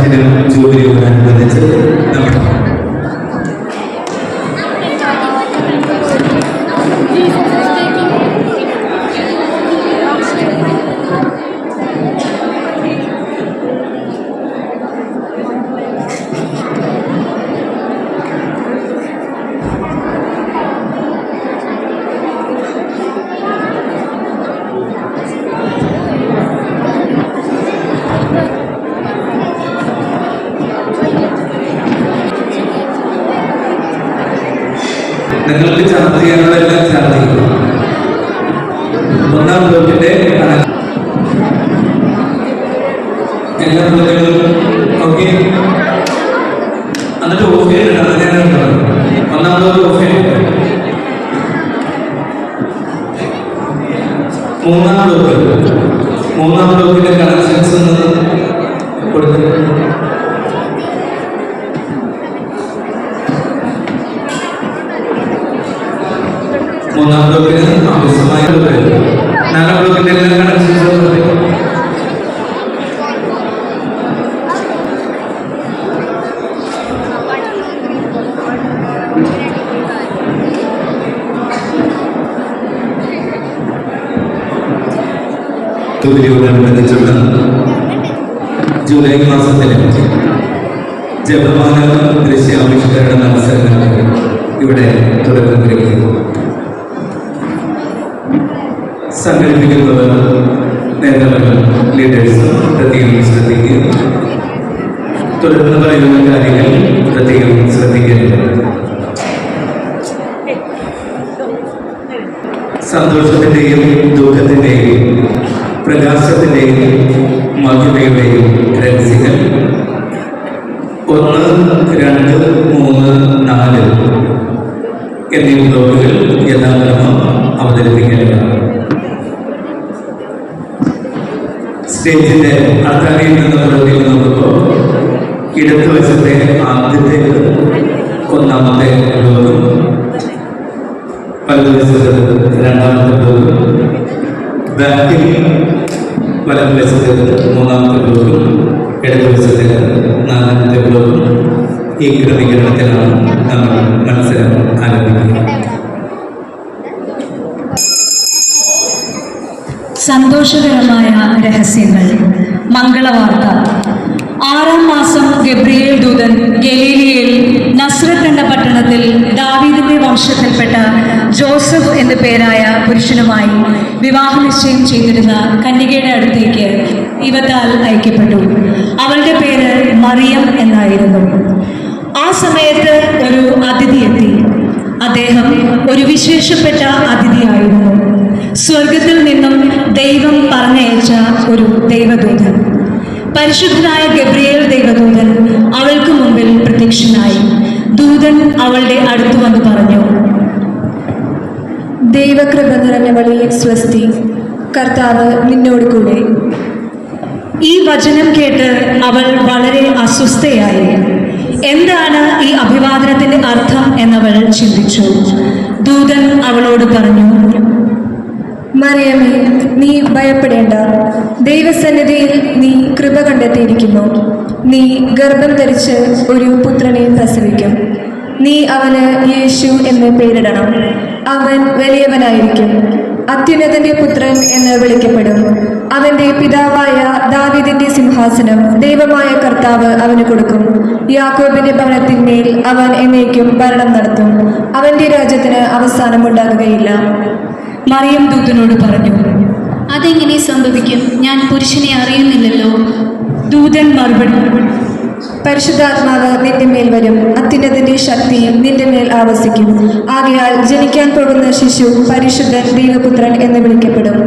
Platinum ജൂബിലിയോടനുബന്ധിച്ച് നമ്മുടെ നിങ്ങൾക്ക് ചർച്ച ചെയ്യാനുള്ളതെല്ലാം ചർച്ച ചെയ്യും. ഒന്നാം ബ്ലോക്കിന്റെ എല്ലാ ബ്ലോക്കുകളും ഓക്കെ, എന്നിട്ട് ഓഫ് ചെയ്തിട്ടുണ്ട്. ഒന്നാം ബ്ലോക്ക് ഓഫ് ചെയ്തിട്ടുണ്ട്. മൂന്നാം ബ്ലോക്കിന്റെ കണക്ഷൻസ് കൊടുത്തിട്ടുണ്ട്. മൂന്നാം ബ്ലോക്കിന് ആവശ്യമായ നാലാം ബ്ലോക്കിന്റെ എല്ലാ കണക്ഷൻസും ജൂബിലിയോടനുബന്ധിച്ചുള്ള ജൂലൈ മാസത്തിലെ ജപമാല ദൃശ്യാവിഷ്കരണ മത്സരങ്ങൾ ഇവിടെ തുടർന്നിരിക്കുന്നു. സംഘടിപ്പിക്കുന്നവർ, നേതാക്കൾ, ലീഡേഴ്സ് പ്രത്യേകം ശ്രദ്ധിക്കുക. തുടർന്ന് പറയുന്ന കാര്യങ്ങൾ പ്രത്യേകം ശ്രദ്ധിക്കുക. സന്തോഷത്തിൻ്റെയും ദുഃഖത്തിൻ്റെയും പ്രകാശത്തിൻ്റെയും മഹിമയുടെയും രഹസ്യങ്ങൾ 1, 2, 3, 4 എന്നീ ബ്ലോക്കുകൾ യഥാക്രമം അവതരിപ്പിക്കേണ്ടതാണ്. സ്റ്റേജിന്റെ അത്താണിയിൽ നിന്ന് പുറത്തേക്ക് നോക്കുമ്പോൾ ഇടതുവശത്തെ ആദ്യത്തേക്ക് ഒന്നാമത്തെ ബ്ലോക്കും, വലതുവശത്ത് രണ്ടാമത്തെ ബ്ലോക്കും, ബാക്കിൽ വലതുവശത്ത് മൂന്നാമത്തെ ബ്ലോക്കും, ഇടതുവശത്ത് നാലാമത്തെ ബ്ലോക്കും. ഈ ക്രമീകരണത്തിലാണ് നമ്മൾ മത്സരം ആരംഭിക്കുന്നത്. സന്തോഷകരമായ രഹസ്യങ്ങൾ. മംഗളവാർത്ത. 6-ാം മാസം ഗബ്രിയേൽ ദൂതൻ ഗലീലിയയിൽ നസ്രത്ത് എന്ന പട്ടണത്തിൽ ദാവീദിന്റെ വംശത്തിൽപ്പെട്ട ജോസഫ് എന്ന പേരായ പുരുഷനുമായി വിവാഹ നിശ്ചയം ചെയ്തിരുന്ന കന്യകയുടെ അടുത്തേക്ക് ഇവത്താൽ അയക്കപ്പെട്ടു. അവളുടെ പേര് മറിയം എന്നായിരുന്നു. ആ സമയത്ത് ഒരു അതിഥി എത്തി. അദ്ദേഹം ഒരു വിശേഷപ്പെട്ട അതിഥിയായിരുന്നു. സ്വർഗത്തിൽ നിന്നും ദൈവം പറഞ്ഞയച്ച ഒരു ദൈവദൂതൻ. പരിശുദ്ധനായ ഗബ്രിയേൽ ദൈവദൂതൻ അവൾക്ക് മുമ്പിൽ പ്രത്യക്ഷനായി. ദൂതൻ അവളുടെ അടുത്തു വന്ന് പറഞ്ഞു, ദൈവകൃപ നിറഞ്ഞവളെ സ്വസ്തി, കർത്താവ് നിന്നോട് കൂടെ. ഈ വചനം കേട്ട് അവൾ വളരെ അസ്വസ്ഥയായി. എന്താണ് ഈ അഭിവാദനത്തിന്റെ അർത്ഥം എന്നവൾ ചിന്തിച്ചു. ദൂതൻ അവളോട് പറഞ്ഞു, മറിയമേ, നീ ഭയപ്പെടേണ്ട. ദൈവസന്നിധിയിൽ നീ കൃപ കണ്ടെത്തിയിരിക്കുന്നു. നീ ഗർഭം ധരിച്ച് ഒരു പുത്രനെ പ്രസവിക്കും. നീ അവന് യേശു എന്ന് പേരിടണം. അവൻ വലിയവനായിരിക്കും, അത്യുന്നതന്റെ പുത്രൻ എന്ന് വിളിക്കപ്പെടും. അവന്റെ പിതാവായ ദാവീദിന്റെ സിംഹാസനം ദൈവമായ കർത്താവ് അവന് കൊടുക്കും. യാക്കോബിന്റെ ഭവനത്തിന്മേൽ അവൻ എന്നേക്കും ഭരണം നടത്തും. അവന്റെ രാജ്യത്തിന് അവസാനമുണ്ടാകുകയില്ല. മറിയം ദൂതനോട് പറഞ്ഞു, അതെങ്ങനെ സംഭവിക്കും? ഞാൻ പുരുഷനെ അറിയുന്നില്ലല്ലോ. ദൂതൻ മറുപടി, പരിശുദ്ധാത്മാവ് നിന്റെ മേൽ വരും. അത്യുന്നതന്റെ ശക്തി നിന്റെ മേൽ ആവസിക്കും. ആകയാൽ ജനിക്കാൻ പോകുന്ന ശിശു പരിശുദ്ധൻ ദൈവപുത്രൻ എന്ന് വിളിക്കപ്പെടും.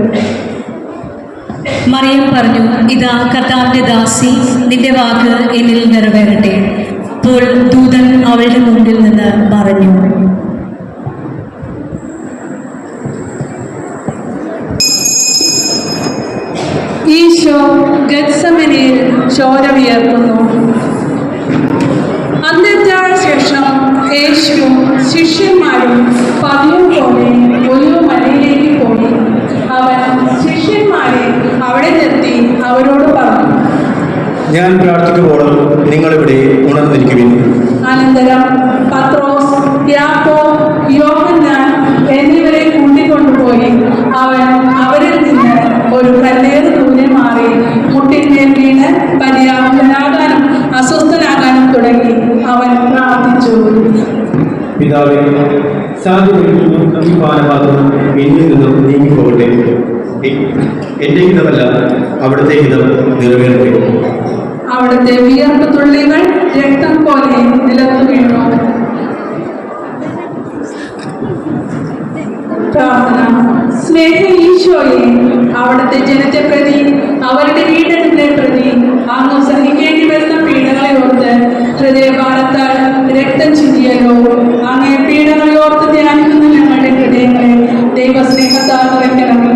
മറിയം പറഞ്ഞു, ഇതാ കർത്താവിന്റെ ദാസി, നിന്റെ വാക്ക് എന്നിൽ നിറവേറട്ടെ. അപ്പോൾ ദൂതൻ അവളുടെ മുമ്പിൽ നിന്ന് പറഞ്ഞു. ഈശോ ഗത്സമനയിൽ ചോര വിയർക്കുന്നു. അന്ത്യത്താഴ ശേഷം യേശു ശിഷ്യന്മാരും പതിവ് പോലെ ഒരു മലയിലേക്ക് പോയി. അവൻ ശിഷ്യന്മാരെ അവിടെ നിർത്തി അവരോട് പറഞ്ഞു, ഞാൻ പ്രാർത്ഥിക്കുമ്പോൾ നിങ്ങളിവിടെ ഉണർന്നിരിക്കുവിൻ. അനന്തരം പത്രോസ്, യാക്കോബ്, യോഹന്നാൻ എന്നിവരെ കൂട്ടിക്കൊണ്ടുപോയി അവൻ അവരിൽ നിന്ന് ഒരു കല്ലേറ് ദൂരെ മാറി മുട്ടിന്മേൽ വീണ് പര്യാപ്തനാകാനും അസ്വസ്ഥനാകാനും തുടങ്ങി. അവൻ പ്രാർത്ഥിച്ചു: പിതാവേ, സാധ്യതയും ഈ പാനപാത്രം എന്നിൽ നിന്നും നീങ്ങിപ്പോകട്ടെ. എന്റെ ഹിതമല്ല, അവിടുത്തെ ഹിതം നിറവേറട്ടെ. അവിടുത്തെ വിയർപ്പ് തുള്ളികൾ രക്തം പോലെ നിലത്തു വീണു. പ്രാർത്ഥന. സ്നേഹ ഈശോയെ, അവിടുത്തെ ജനത്തെ പ്രതി, അവരുടെ വീണ്ടെടുപ്പിനെ പ്രതി അങ്ങ് സഹിക്കേണ്ടി വരുന്ന പീഡകളെ ഓർത്ത് ഹൃദയഭാരത്താൽ രക്തം ചിന്തിയല്ലോ. അങ്ങേ പീഡകളെ ഓർത്ത് ധ്യാനിക്കുന്ന ഞങ്ങളുടെ ഹൃദയങ്ങളെ ദൈവസ്നേഹത്താൽ നിറയ്ക്കണമേ.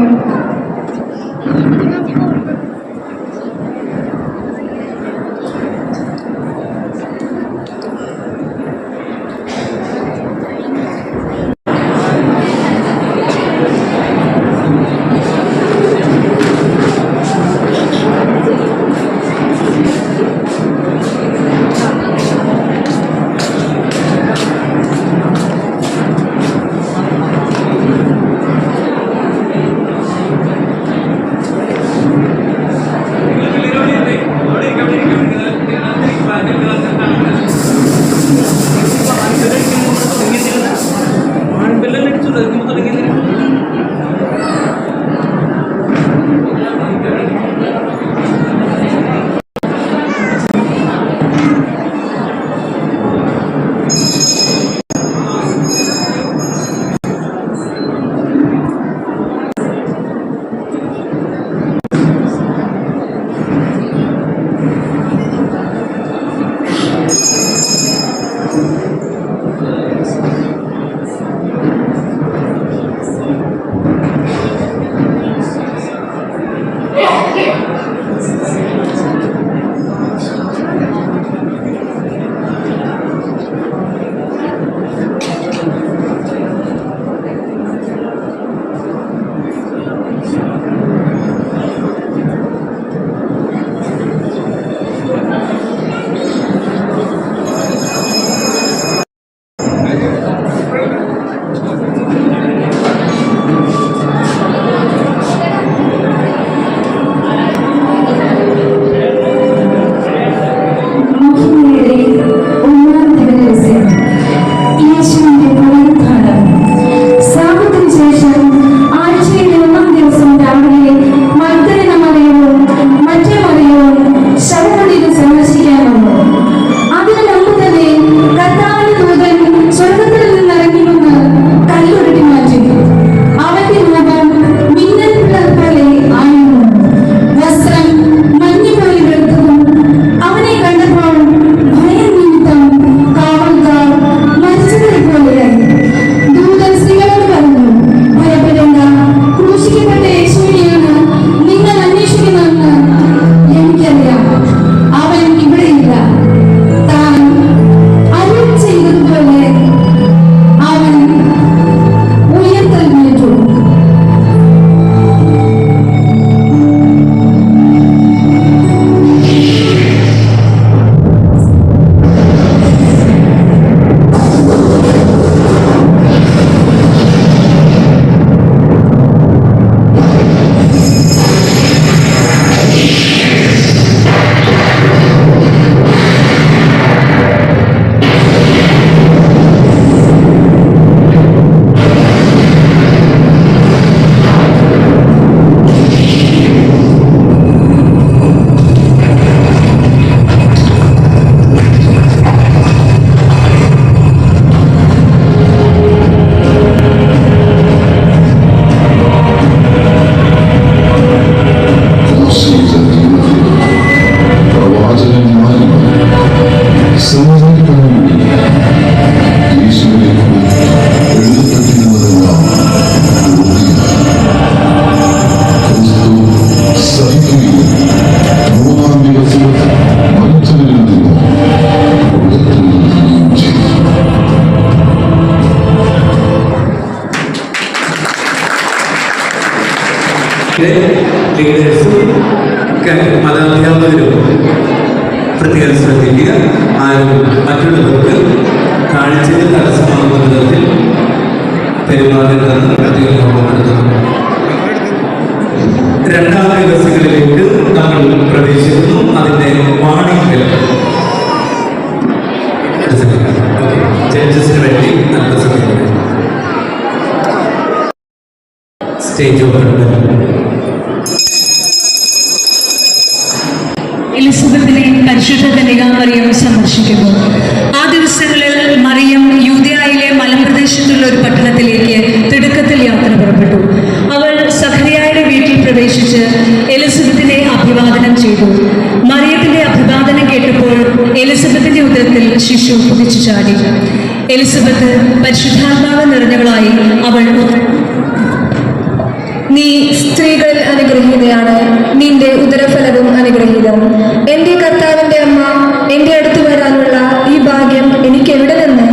പ്രത്യേകം ശ്രദ്ധിക്കുക. ആരും മറ്റുള്ളവർക്ക് കാഴ്ചയ്ക്ക് തടസ്സമാകുന്ന വിധത്തിൽ പെരുമാറരുതെന്ന് പ്രത്യേകം ഓർമ്മപ്പെടുത്തുന്നു. രണ്ടാം ദിവസങ്ങളിലേക്ക് നമ്മൾ പ്രവേശിക്കുന്നു. അതിൻ്റെ വാണിംഗ് ജഡ്ജസിന് വേണ്ടി നല്ല സമയം സ്റ്റേജ് ഓപ്പൺ. എലിസബത്തിനെ പരിശുദ്ധ കന്യകാമറിയം സന്ദർശിക്കുന്നു. ആ ദിവസങ്ങളിൽ മറിയം യൂദയായിലെ മലമ്പ്രദേശത്തുള്ള ഒരു പട്ടണത്തിലേക്ക് തിടുക്കത്തിൽ യാത്ര പുറപ്പെട്ടു. അവൾ സഖറിയായുടെ വീട്ടിൽ പ്രവേശിച്ച് എലിസബത്തിനെ അഭിവാദനം ചെയ്തു. മറിയത്തിന്റെ അഭിവാദനം കേട്ടപ്പോൾ എലിസബത്തിന്റെ ഉദരത്തിൽ ശിശു കുതിച്ചു ചാടി. എലിസബത്ത് പരിശുദ്ധാത്മാവ് നിറഞ്ഞവളായി. അവൾ നീ സ്ത്രീകളിൽ അനുഗ്രഹീതയാണ്, നിന്റെ ഉദരഫലവും അനുഗ്രഹീതം. എന്റെ കർത്താവിന്റെ അമ്മ, എന്റെ അടുത്ത് വരാനുള്ള ഈ ഭാഗ്യം എനിക്ക് എവിടെ നിന്ന്?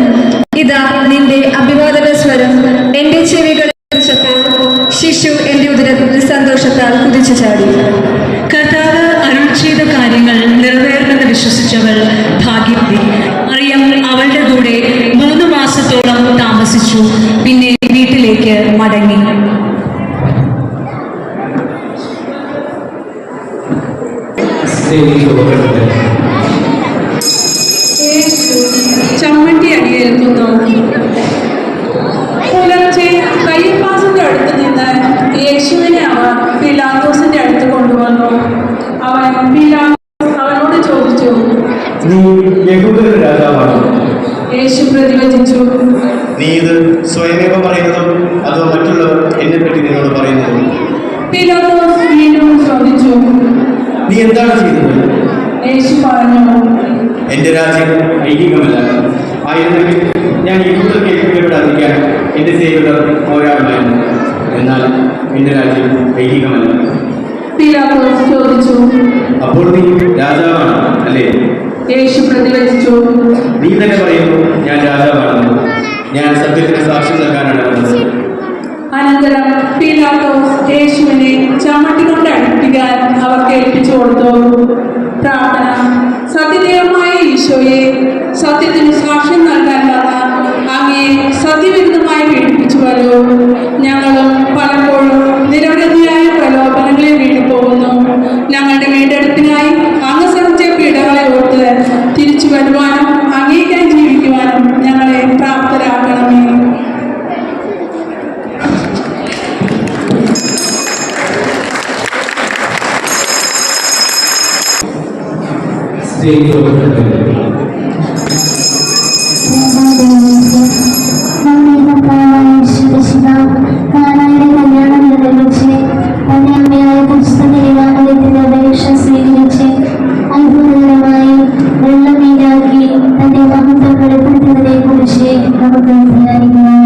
ഇതാ നിന്റെ അഭിവാദന സ്വരം എന്റെ ചെവികളിൽ പതിച്ചപ്പോൾ ശിശു എന്റെ ഉദരത്തിൽ സന്തോഷത്താൽ കുതിച്ചു ചാടി. കർത്താവ് അരുൾ ചെയ്ത കാര്യങ്ങൾ നിറവേറണമെന്ന് വിശ്വസിച്ചവൾ ഭാഗ്യവതി. മറിയം അവളുടെ കൂടെ 3 മാസത്തോളം താമസിച്ചു. പിന്നെ വീട്ടിലേക്ക് മടങ്ങി. ചമ്മട്ടി അടിയേൽക്കുന്നു. പുലർച്ചെ കയ്യപ്പാസിന്റെ അടുത്ത് നിന്ന് യേശുവിനെ അവർ പിലാത്തോസിന്റെ അടുത്ത് കൊണ്ടുവന്നു. അവനോട് ചോദിച്ചു, നീ യഹൂദരുടെ രാജാവാണ്? യേശു പ്രതിവചിച്ചു, നീ ഇത് സ്വയമേവ പറയുന്നതും അതോ മറ്റുള്ളവർ എന്നെ പറ്റി നിന്നോട് പറയുന്നതും? പിലാത്തോസ് വീണ്ടും ചോദിച്ചു, നീ എന്താണ് ചെയ്തത്? യേശു പറഞ്ഞു, എന്റെ രാജ്യം ഐഹികമല്ല. ആയിരുന്നെങ്കിൽ ഞാൻ യഹൂദർ കേൾക്കപ്പെടാതിരിക്കാൻ എന്റെ സേവകർ പോരാടുമായിരുന്നു. എന്നാൽ എന്റെ രാജ്യം ഐഹികമല്ല. പിലാത്തോസ് ചോദിച്ചു, അപ്പോൾ നീ രാജാവാണ് അല്ലേ? യേശു പ്രതിവചിച്ചു, നീ തന്നെ പറയുന്നു ഞാൻ രാജാവാണെന്ന്. ഞാൻ സത്യത്തിന് സാക്ഷ്യം നൽകാനാണ് വന്നത്. അനന്തരം പിലാത്തോസ് യേശുവിനെ ചമ്മട്ടി കൊണ്ട് അടിപ്പിക്കാൻ അവർക്ക് ഏൽപ്പിച്ചു കൊടുത്തു. പ്രാർത്ഥന. സത്യദൈവമായ ഈശോയെ, സത്യത്തിന് സാക്ഷ്യം നൽകാൻ വന്ന അങ്ങയെ സത്യവിരുദ്ധമായി പീഡിപ്പിച്ചുവല്ലോ. ഞങ്ങളും പലപ്പോഴും നിരവധിയായ പ്രലോഭനങ്ങളിൽ വീണുപോകുന്നു. ഞങ്ങളുടെ വീണ്ടെടുപ്പിനായി അങ്ങ് സഹിച്ച പീഡകളെ ഓർത്ത് തിരിച്ചു വരുവാനും അങ്ങേക്കായി ജീവിക്കുവാനും ഞങ്ങളെ പ്രാപ്തരാക്കണമേ. Stage open. കാനായുടെ കല്യാണം നിർവഹിച്ച് തന്റെ അമ്മയായ പുസ്തകത്തിന്റെ അപേക്ഷ സ്വീകരിച്ച് അത്ഭുതകരമായി വെള്ളമീനാക്കി തന്റെ മഹത്വം വെളിപ്പെടുത്തുന്നതിനെ കുറിച്ച് നമുക്ക് ധ്യാനിക്കാം.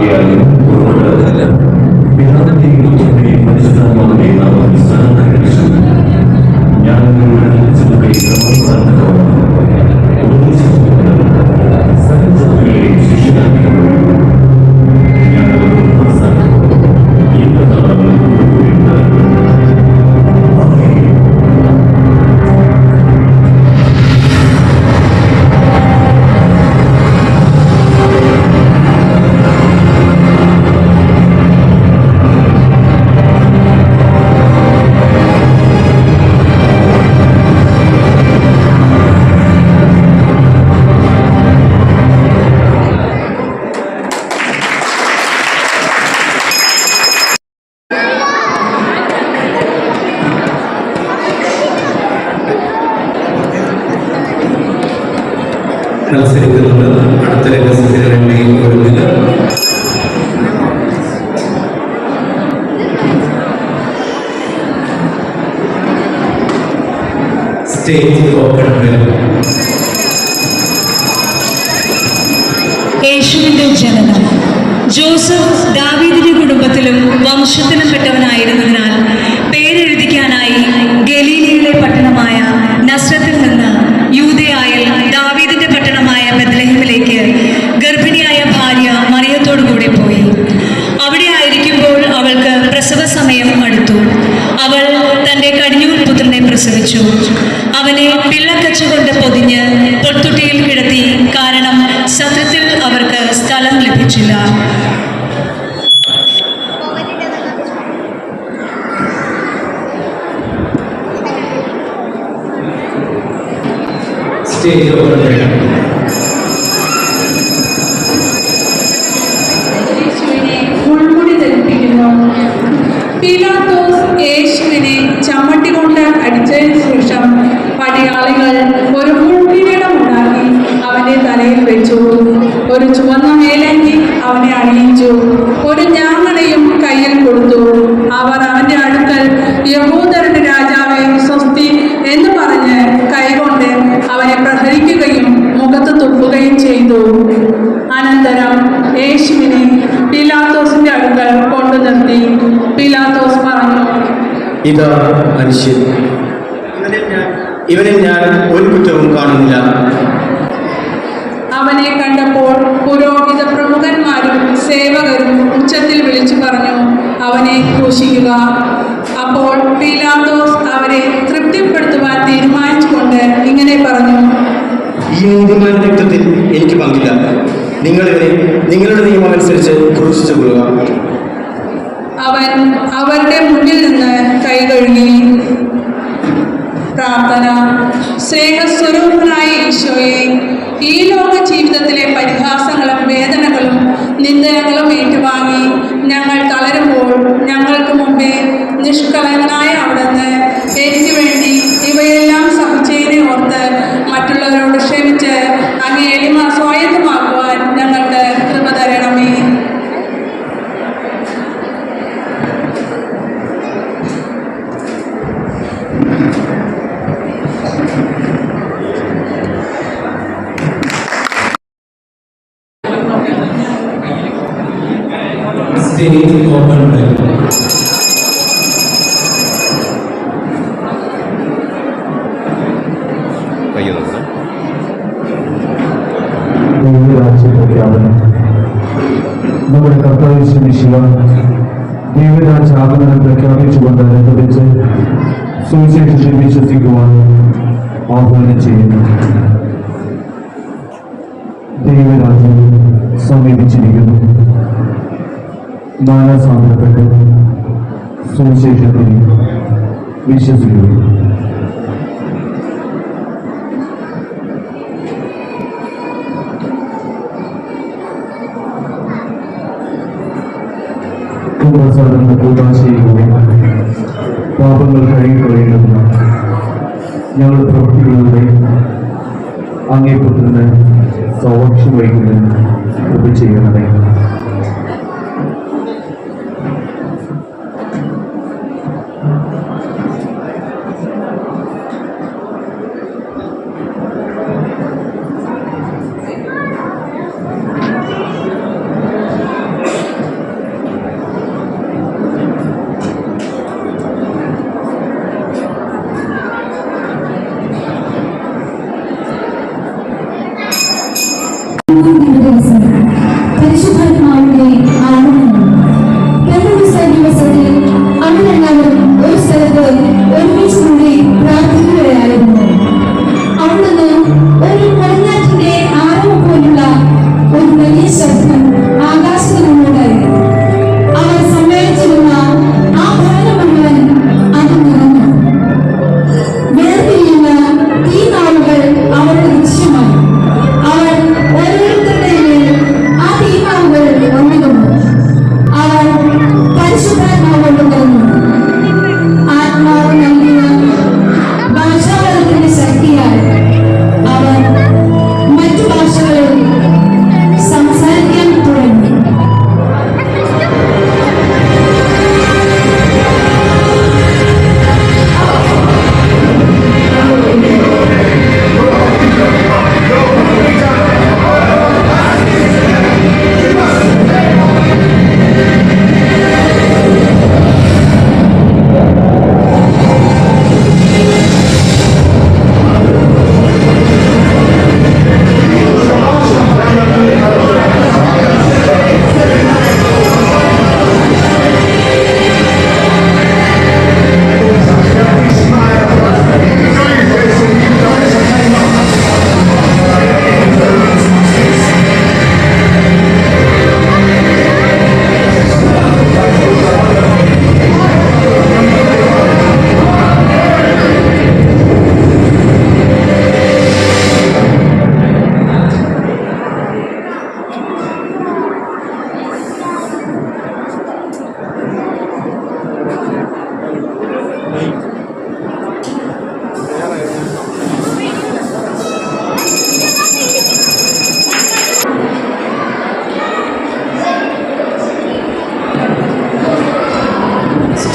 ആകെയാലും ഉൾക്കൊണ്ടതല്ല. പിതാവിന്റെയും പുത്രന്റെയും പരിശുദ്ധാത്മാവിന്റെയും നാമത്തിൽ സ്ഥാനം കഴിച്ചു. ഞാൻ നിങ്ങളുടെ ചിലരെ ക്രമപ്രാർത്ഥനയോടെ സകലജനങ്ങളെയും ശിഷ്യരാക്കിയപ്പോൾ ഞാൻ അവരുടെ എന്റെ നാമങ്ങളിൽ കൂടിയുണ്ടായിരുന്നു. മത്സരിക്കുന്നത് അടുത്ത രഹസ്യങ്ങളുടെയും ഒരുമില്ല. Stage open. യേശുവിന്റെ ജനനം. ജോസഫ് ദാവീദിന്റെ കുടുംബത്തിലും വംശത്തിലും പെട്ടവനായിരുന്നതിനാൽ പേരെഴുതിക്കാനായി ഗലീലയിലെ പട്ടണമായ നസ്രത്തിൽ നിന്ന് യൂദയായിൽ ദാവീദിന്റെ പട്ടണമായ ബെത്ലഹേമിലേക്ക് ഗർഭിണിയായ ഭാര്യ മറിയത്തോടു കൂടെ പോയി. അവിടെ ആയിരിക്കുമ്പോൾ അവൾക്ക് പ്രസവ സമയം അടുത്തു. അവൾ തന്റെ കടിഞ്ഞൂൽ പുത്രനെ പ്രസവിച്ചു. അവനെ പിള്ളക്കച്ച കൊണ്ട് പൊതിഞ്ഞ് പൊൽത്തൊട്ടിയിൽ കിടത്തി. കാരണം സത്രത്തിൽ അവർക്ക് സ്ഥലം ലഭിച്ചില്ല. Stage open. യേശുവിനെ മുൾമുടി ധരിപ്പിക്കുന്നു. പീലാത്തോസ് യേശുവിനെ ചമ്മട്ടി കൊണ്ട് അടിച്ചതിന് ശേഷം പടയാളികൾ ഒരു മുൾക്കിരീടം ഉണ്ടാക്കി അവന്റെ തലയിൽ വെച്ചു. ഒരു ചുവന്ന മേലങ്കി അവനെ അണിയിച്ചു. ഒരു ഞാങ്ങണയും കയ്യിൽ കൊടുത്തു. അവർ അവന്റെ അടുക്കൽ യഹൂദരുടെ രാജാവേ സ്വസ്തി എന്ന് പറഞ്ഞ് കൈകൊണ്ട് അവനെ പ്രഹരിക്കുകയും മുഖത്ത് തുപ്പുകയും ചെയ്തു. അനന്തരം യേശുവിനെ പീലാത്തോസിന്റെ അടുക്കൽ കൊണ്ടു നിർത്തി. പീലാത്തോസ് പറഞ്ഞു, ഇതാ മനുഷ്യൻ. ഇവനിൽ ഞാൻ ഒരു കുറ്റവും കാണുന്നില്ല. അവനെ കണ്ടപ്പോൾ പുരോഹിത പ്രമുഖന്മാരും സേവകരും ഉച്ചത്തിൽ വിളിച്ചു പറഞ്ഞു, അവനെ ക്രൂശിക്കുക. അപ്പോൾ പീലാത്തോസ് അവരെ തൃപ്തിപ്പെടുത്തുവാൻ തീരുമാനിച്ചുകൊണ്ട് ഇങ്ങനെ പറഞ്ഞു, ഈ നീതിമാന്റെ രക്തത്തിൽ എനിക്ക് പങ്കില്ല. നിങ്ങളിവരെ നിങ്ങളുടെ നിയമം അനുസരിച്ച് ക്രൂശിച്ചു കൊള്ളുക. അവൻ അവരുടെ മുന്നിൽ നിന്ന് കൈ കഴുകി. പ്രാർത്ഥന. സ്നേഹസ്വരൂപനായ ഈശോയെ, ഈ ലോക ജീവിതത്തിലെ പരിഹാസങ്ങളും വേദനകളും നിന്ദനങ്ങളും ഏറ്റുവാങ്ങി ഞങ്ങൾ തളരുമ്പോൾ ഞങ്ങൾക്ക് മുമ്പേ നിഷ്കളങ്കനായ അവിടുന്ന് എനിക്ക് വേണ്ടി ഇവയെല്ലാം സഹിച്ചതിനെ ഓർത്ത് മറ്റുള്ളവരോട് ക്ഷമിച്ച് അങ്ങേ എളിമ സ്വായത്തമാക്കുവാൻ ഞങ്ങൾക്ക് കൃപ തരണമേ. Stage open. പ്രഖ്യാപനം. നമ്മുടെ കർത്താവ് യേശുമിശിഹ ദൈവരാജ്യാഗമനം പ്രഖ്യാപിച്ചുകൊണ്ട് അനുഭവിച്ച് സുവിശേഷത്തിൽ വിശ്വസിക്കുവാൻ ആഹ്വാനം ചെയ്യുന്നു. ദൈവരാജ്യം സമീപിച്ചിരിക്കുന്നു. മാനസാന്തരപ്പെട്ട് സുവിശേഷത്തിൽ വിശ്വസിക്കുന്നു. കുമ്പസാരങ്ങളുടെ കൂടാശയിലൂടെ പാപങ്ങൾ കഴുകിക്കളയുന്ന ഞങ്ങളുടെ പ്രവൃത്തികളിലൂടെ അങ്ങേപ്പുത്രന് സാക്ഷ്യം വഹിക്കുന്നതിന് കൃപ ചെയ്യണമേ.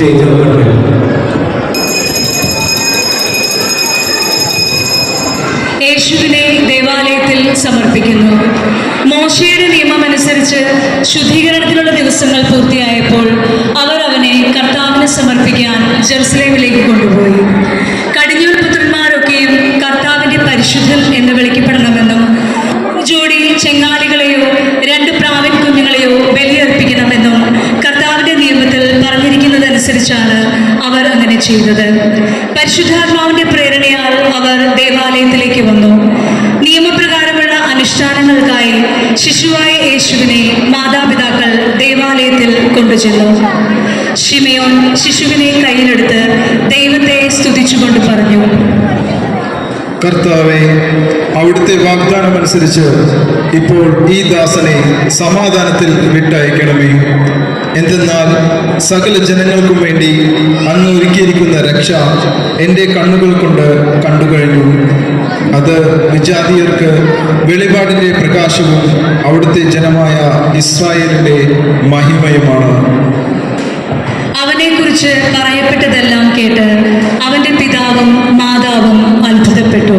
സ്റ്റേജ് ഓപ്പൺ വേണം. യേശുവിനെ ദേവാലയത്തിൽ സമർപ്പിക്കുന്നു. മോശയുടെ നിയമമനുസരിച്ച് ശുദ്ധീകരണത്തിനുള്ള ദിവസങ്ങൾ പൂർത്തിയായപ്പോൾ അവർ അവനെ കർത്താവിന് സമർപ്പിക്കാൻ ജെറുസലേമിലേക്ക് കൊണ്ടുപോയി. കടിഞ്ഞൂൽ പുത്രന്മാരൊക്കെയും കർത്താവിന്റെ പരിശുദ്ധൻ എന്ന് വിളിക്കപ്പെടണമെന്നും ജോഡി ചെങ്ങാലികളെയോ 2 പ്രാവിൻ കുഞ്ഞുങ്ങളെയോ ബലിയർപ്പിക്കണമെന്നും കർത്താവിന്റെ നിയമത്തിൽ പറഞ്ഞിരിക്കുന്നതനുസരിച്ചാണ് അവർ അങ്ങനെ ചെയ്തത്. പരിശുദ്ധാത്മാവിന്റെ പ്രേരണയാൽ അവർ ദേവാലയത്തിലേക്ക് വന്നു. നിയമപ്രകാരമുള്ള അനുഷ്ഠാനങ്ങൾക്കായി ശിശുവായ യേശുവിനെ മാതാപിതാക്കൾ ദേവാലയത്തിൽ കൊണ്ടുചെന്നു. ശിമയോൻ ശിശുവിനെ കയ്യിലെടുത്ത് ദൈവത്തെ സ്തുതിച്ചുകൊണ്ട് പറഞ്ഞു: കർത്താവെ, അവിടുത്തെ വാഗ്ദാനമനുസരിച്ച് ഇപ്പോൾ ഈ ദാസനെ സമാധാനത്തിൽ വിട്ടയക്കണമേ. എന്തെന്നാൽ സകല ജനങ്ങൾക്കും വേണ്ടി അങ്ങ് ഒരുക്കിയിരിക്കുന്ന രക്ഷ എൻ്റെ കണ്ണുകൾ കൊണ്ട് കണ്ടുകഴിഞ്ഞു. അത് വിജാതീയർക്ക് വെളിപാടിൻ്റെ പ്രകാശവും അവിടുത്തെ ജനമായ ഇസ്രായേലിൻ്റെ മഹിമയുമാണ്. അവനെക്കുറിച്ച് പറയപ്പെട്ടതെല്ലാം കേട്ട് അവന്റെ പിതാവും മാതാവും അത്ഭുതപ്പെട്ടു.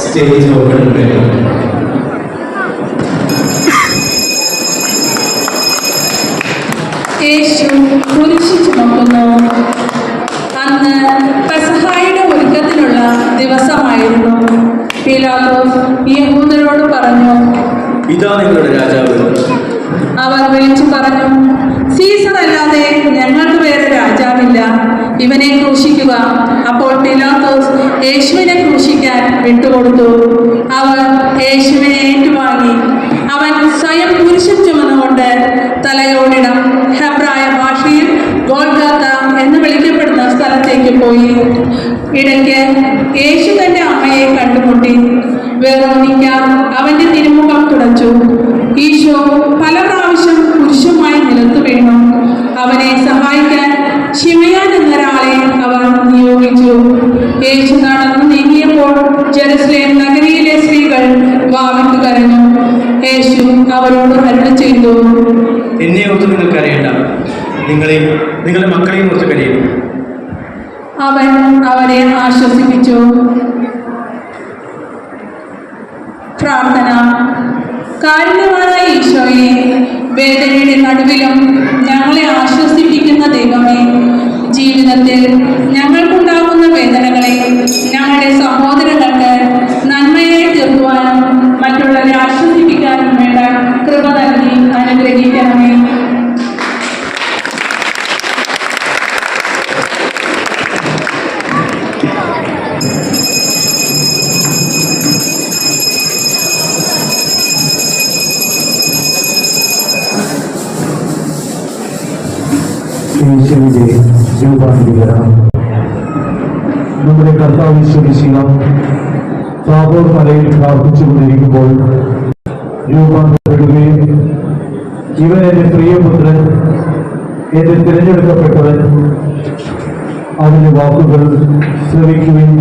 സ്റ്റേജ് ഓപ്പൺ വേണം. യേശു കുരിശ് ചുമക്കുന്നു. അന്ന് പെസഹായുടെ ഒരുക്കത്തിനുള്ള ദിവസമായിരുന്നു. പീലാത്തോസ് യഹൂദരോട് പറഞ്ഞു: ഇതാ നിങ്ങളുടെ രാജാവ്. അവർ വിളിച്ചു പറഞ്ഞു: സീസർ അല്ലാതെ ഞങ്ങൾക്ക് വേറെ രാജാവില്ല, ഇവനെ ക്രൂശിക്കുക. അപ്പോൾ പീലാത്തോസ് യേശുവിനെ ക്രൂശിക്കാൻ വിട്ടുകൊടുത്തു. അവർ യേശുവിനെ ഏറ്റുവാങ്ങി. അവൻ സ്വയം കുരിശിൽ ചുമന്നുകൊണ്ട് തലയോടിടം, ഹെബ്രായ ഭാഷയിൽ ഗോൽഗോഥ എന്ന് വിളിക്കപ്പെടുന്ന സ്ഥലത്തേക്ക് പോയി. ഇടയ്ക്ക് യേശു തന്റെ അമ്മയെ കണ്ടുമുട്ടി. വെറോനിക്ക അവന്റെ തിരുമുഖം തുടച്ചു. ഈശോ പല പ്രാവശ്യം കുരിശുമായി നിലത്തു വീണു. അവനെ സഹായിക്കാൻ ശിമയോൻ എന്നൊരാളെ അവർ നിയോഗിച്ചു. യേശു നടന്നു നീങ്ങിയപ്പോൾ ജെറുസലേം നഗരിയിലെ സ്ത്രീകൾ വാവിട്ട് കരഞ്ഞു. യേശു അവരോട് അരുളി ചെയ്തു: എന്നെ ഓർത്ത് നിങ്ങൾക്ക് അറിയണ്ട, നിങ്ങളുടെ മക്കളെയും ഓർത്ത് കഴിയും. അവൻ അവരെ ആശ്വസിപ്പിച്ചു. പ്രാർത്ഥന. കാരുണ്യവാനായ ഈശോയെ, വേദനയുടെ നടുവിലും ഞങ്ങളെ ആശ്വസിപ്പിക്കുന്ന ദൈവമേ, ജീവിതത്തിൽ ഞങ്ങൾക്കുണ്ടാകുന്ന വേദനകളെ ഞങ്ങളുടെ സഹോദരങ്ങൾക്ക് നന്മയായി തീർക്കുവാനും മറ്റുള്ളവരെ ആശ്വസിപ്പിക്കാനും വേണ്ട കൃപ നൽകി അനുഗ്രഹിക്കണമേ. യേശുവിന്റെ രൂപാന്തരീകരണം. നമ്മുടെ കർത്താവ് ഈശ്വരീശികം താബോർ മലയിൽ പ്രാർത്ഥിച്ചുകൊണ്ടിരിക്കുമ്പോൾ രൂപാന്തരപ്പെടുകയും ഇവൻ എൻ്റെ പ്രിയപുത്രൻ, എൻ്റെ തിരഞ്ഞെടുക്കപ്പെട്ടവൻ, അവന്റെ വാക്കുകൾ ശ്രവിക്കുകയും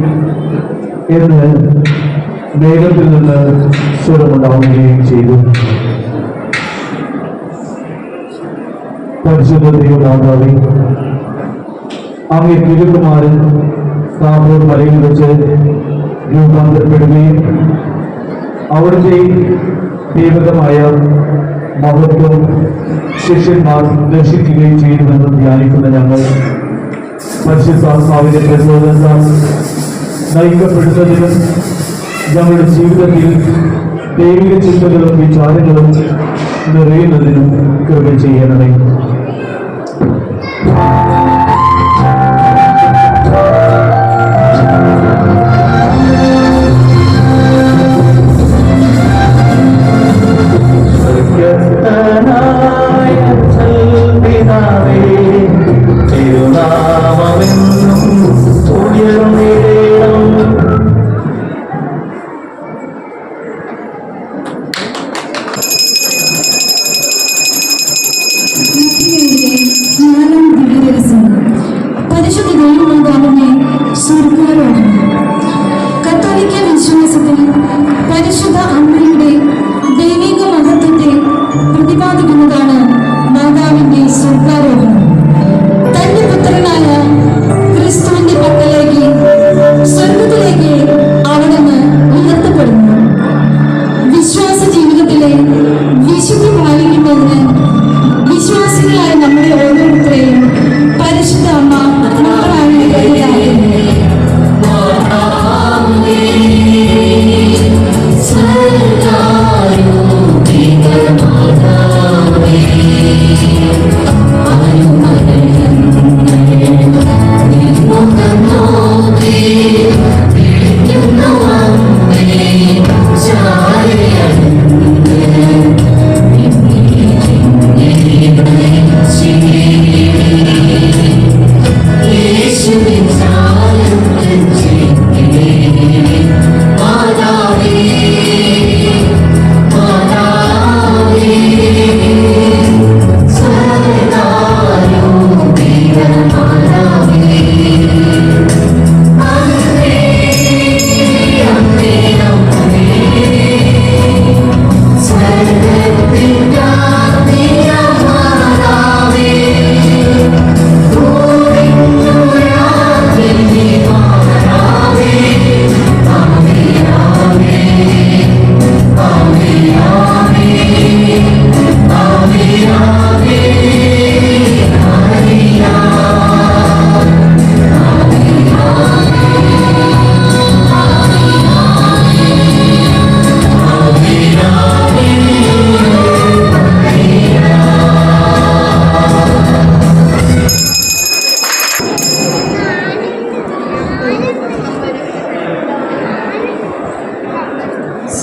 എന്ന് മേഘത്തിൽ നിന്ന് സ്വരമുണ്ടാവുകയും ചെയ്തു. പരിശുദ്ധ ദൈവമാതാവേ, അങ്ങേ തിരുകുമാരൻ താബോർ മലയിൽ വെച്ച് രൂപാന്തരപ്പെടുകയും അവിടുത്തെ ദൈവികമായ മഹത്വം ശിഷ്യന്മാർ ദർശിക്കുകയും ചെയ്യുമെന്ന് ധ്യാനിക്കുന്ന ഞങ്ങൾ പരിശുദ്ധാത്മാവിന്റെ പ്രചോദനത്താൽ നയിക്കപ്പെടുന്നതിനും ഞങ്ങളുടെ ജീവിതത്തിൽ ദൈവിക ചിന്തകളും വിചാരങ്ങളും നിറയുന്നതിനും കൃപ ചെയ്യണമേ.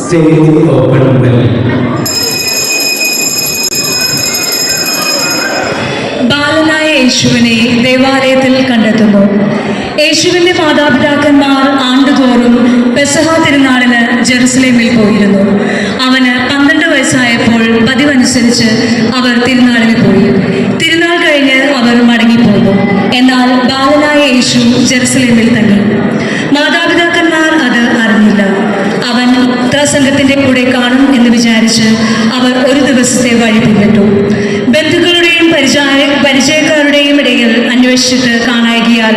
Stage open well. ബാലനായ യേശുവിനെ ദേവാലയത്തിൽ കണ്ടെത്തുന്നു. യേശുവിന്റെ മാതാപിതാക്കന്മാർ ആണ്ടുതോറും പെസഹ തിരുനാളിന് ജെറുസലേമിൽ പോയിരുന്നു. അവന് 12 വയസ്സായപ്പോൾ പതിവനുസരിച്ച് അവർ തിരുനാളിന് പോയി. തിരുനാൾ കഴിഞ്ഞ് അവർ മടങ്ങിപ്പോന്നു. എന്നാൽ ബാലനായ യേശു ജെറുസലേമിൽ തങ്ങി. മാതാപിതാക്കന്മാർ അത് അറിഞ്ഞില്ല. അവൻ സംഘത്തിന്റെ കൂടെ കാണും എന്ന് വിചാരിച്ച് അവർ ഒരു ദിവസത്തെ വഴി പിന്നിട്ടു. ബന്ധുക്കളുടെയും പരിചയക്കാരുടെയും ഇടയിൽ അന്വേഷിച്ചിട്ട് കാണായികയാൽ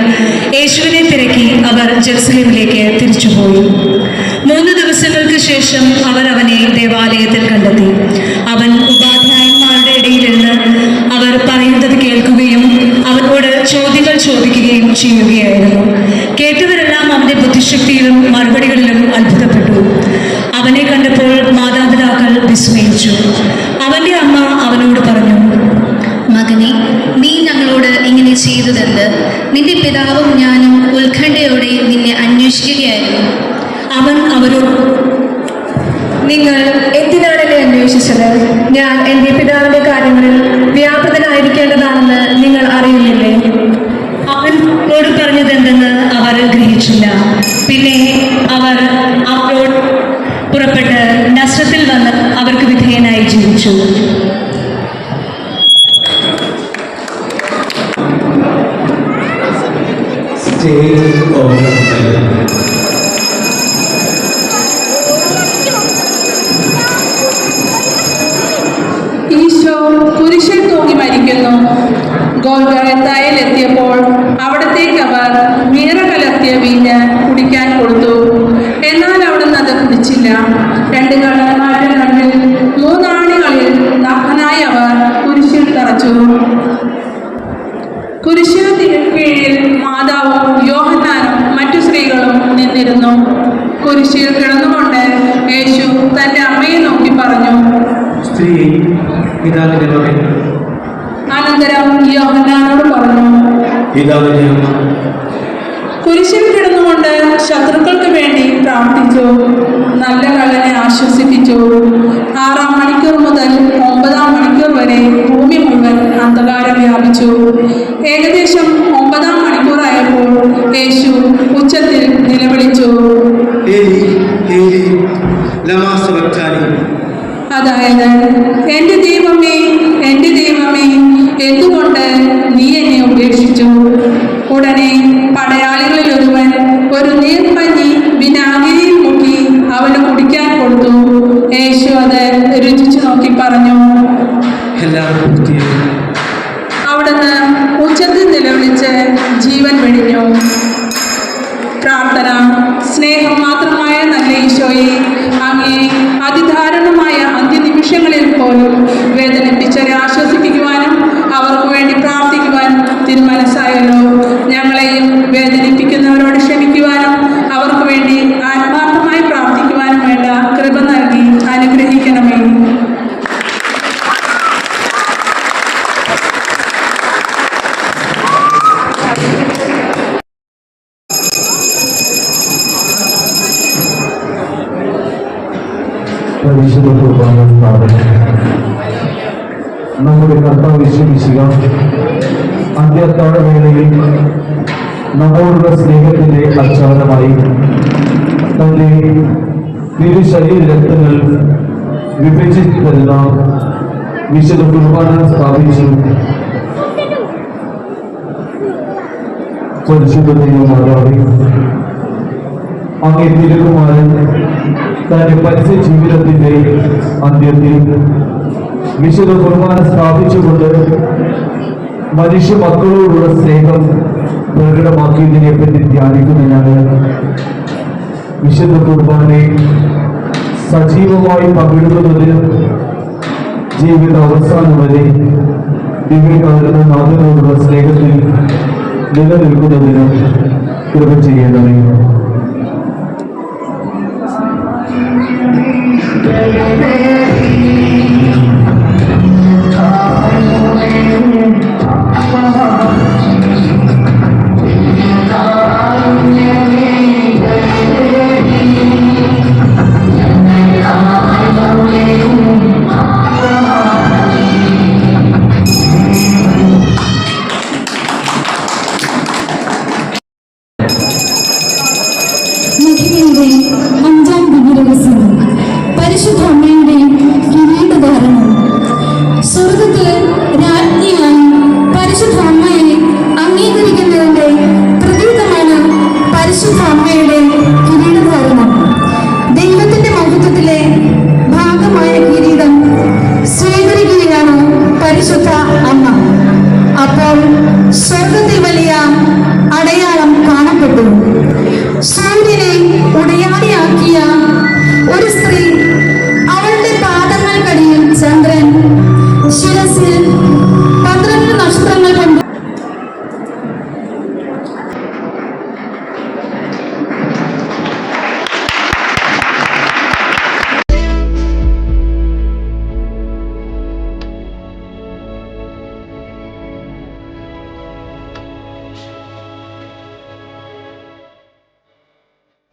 യേശുവിനെ തിരക്കി അവർ ജെറുസലേമിലേക്ക് തിരിച്ചുപോയി. 3 ദിവസങ്ങൾക്ക് ശേഷം അവർ അവനെ ദേവാലയത്തിൽ കണ്ടെത്തി. അവൻ ഉപാധ്യായന്മാരുടെ ഇടയിലിരുന്ന് അവർ പറയുന്നത് കേൾക്കുകയും അവരോട് ചോദ്യങ്ങൾ ചോദിക്കുകയും ചെയ്യുകയായിരുന്നു. കേട്ടവരെല്ലാം അവന്റെ ബുദ്ധിശക്തിയിലും മറുപടികളിലും അത്ഭുതപ്പെട്ടു. അവനെ കണ്ടപ്പോൾ മാതാപിതാക്കൾ വിസ്മയിച്ചു. അവന്റെ അമ്മ അവനോട് പറഞ്ഞു, മകനെ, നീ ഞങ്ങളോട് ഇങ്ങനെ ചെയ്തതെന്ത്? നിന്റെ പിതാവും ഞാനും ഉത്കണ്ഠയോടെ നിന്നെ അന്വേഷിക്കുകയായിരുന്നു. അവൻ അവരോട്, നിങ്ങൾ എന്തിനാണ് എന്നെ അന്വേഷിച്ചത്? ഞാൻ എൻ്റെ പിതാവിൻ്റെ കാര്യങ്ങളിൽ വ്യാപൃതനായിരിക്കേണ്ടതാണെന്ന് നിങ്ങൾ അറിയുന്നില്ലേ? അവനോട് പറഞ്ഞതെന്തെന്ന് അവർ ഗ്രഹിച്ചില്ല. പിന്നെ അവർ അവരോട് പുറപ്പെട്ട് നസ്രത്തിൽ വന്ന് അവർക്ക് വിധേയനായി ജീവിച്ചു. Stage open well. ഈശോ കുരിശിൽ തൂങ്ങി മരിക്കുന്നു. ഗോൽഗോഥയിൽ എത്തിയപ്പോൾ അവിടത്തേക്ക് അവർ വീറ കലർത്തിയ വീഞ്ഞ് കുടിക്കാൻ കൊടുത്തു. എന്നാൽ അവിടുന്ന് അത് കുടിച്ചില്ല. 2 കള്ളന്മാരുടെ കണ്ണിൽ 3 ആണികളിൽ നഗ്നനായി അവർ കുരിശിൽ തറച്ചു. കുരിശിന് കീഴിൽ മാതാവും യോഹന്നാനും മറ്റു സ്ത്രീകളും നിന്നിരുന്നു. കുരിശിൽ കിടന്നുകൊണ്ട് യേശു തൻ്റെ അമ്മയെ നോക്കി പറഞ്ഞു, സ്ത്രീ, ഇതാ നിന്റെ മകൻ. അനന്തരം യോഹന്നാനോട് പറഞ്ഞു, ഇതാ നിന്റെ അമ്മ. കുരിശിൽ കിടന്നുകൊണ്ട് ശത്രുക്കൾക്ക് വേണ്ടി പ്രാർത്ഥിച്ചു. നല്ല കള്ളനെ ആശ്വസിപ്പിച്ചു. 6-ാം മണിക്കൂർ മുതൽ 9-ാം മണിക്കൂർ വരെ ഭൂമി മുഴുവൻ അന്ധകാരം വ്യാപിച്ചു. ഏകദേശം 9-ാം മണിക്കൂറായപ്പോൾ യേശു ഉച്ചത്തിൽ നിലവിളിച്ചു, ഏലി ഏലി ലമാ സബക്താനി. അതായത്, എൻ്റെ ദൈവമേ, എൻ്റെ ദൈവമേ, എന്തുകൊണ്ട് നീ എന്നെ ഉപേക്ഷിച്ചു? ഉടനെ പടയാളികളിൽ ഒരുവൻ ഒരു നീർപ്പഞ്ഞി വിനാഗിരിയിൽ മുക്കി അവന് കുടിക്കാൻ കൊടുത്തു. യേശു അത് രുചിച്ചു നോക്കി പറഞ്ഞു, എല്ലാം പൂർത്തിയായി. അവിടുന്ന് ഉച്ചത്തിൽ നിലവിളിച്ച് ജീവൻ വെടിഞ്ഞു. പ്രാർത്ഥന. സ്നേഹം മാത്രമായ നല്ല ഈശോയെ, അങ്ങേ അതിദാരുണമായ അന്ത്യനിമിഷങ്ങളിൽ പോലും വേദനിപ്പിച്ചവരെ ആശ്വസിപ്പിക്കുവാനും അവർക്ക് വേണ്ടി പ്രാർത്ഥിക്കുവാനും തിരുമനസ്സായല്ലോ. ഞങ്ങളെയും വേദനിപ്പിക്കുന്നവരോട് ക്ഷമിക്കുവാനും അവർക്ക് വേണ്ടി ആത്മാർത്ഥമായി പ്രാർത്ഥിക്കുവാനും വേണ്ട കൃപ നൽകി അനുഗ്രഹിക്കണമേ. പരിശുദ്ധ കുർബാന സ്ഥാപനം നമ്മുടെ കർത്താവ് വിശ്വസിക്കുക അന്ത്യത്താഴ വേളയിൽ നമ്മോടുള്ള സ്നേഹത്തിന്റെ അച്ചാരമായി തന്റെ തിരുശരീര രക്തങ്ങൾ വിഭജിച്ചു തരുന്ന വിശുദ്ധ കുർബാന സ്ഥാപിച്ചു. പരിശുദ്ധ ദൈവമാതാവേ, അങ്ങേ തിരുകുമാരൻ തന്റെ പരസ്യ ജീവിതത്തിന്റെ അന്ത്യത്തിൽ വിശുദ്ധ കുർബാന സ്ഥാപിച്ചുകൊണ്ട് മനുഷ്യ മക്കളോടുള്ള സ്നേഹം പ്രകടമാക്കിയതിനെ പറ്റി ധ്യാനിക്കുന്നതിനാണ് വിശുദ്ധ കുർബാനയെ സജീവമായി പങ്കിടുന്നതിന് ജീവിത അവസാനം വരെ ദിവ്യകാരുണ്യ നാഥനോടുള്ള സ്നേഹത്തിൽ നിലനിൽക്കുന്നതിന് കൃപ ചെയ്യണമേ. Thank you.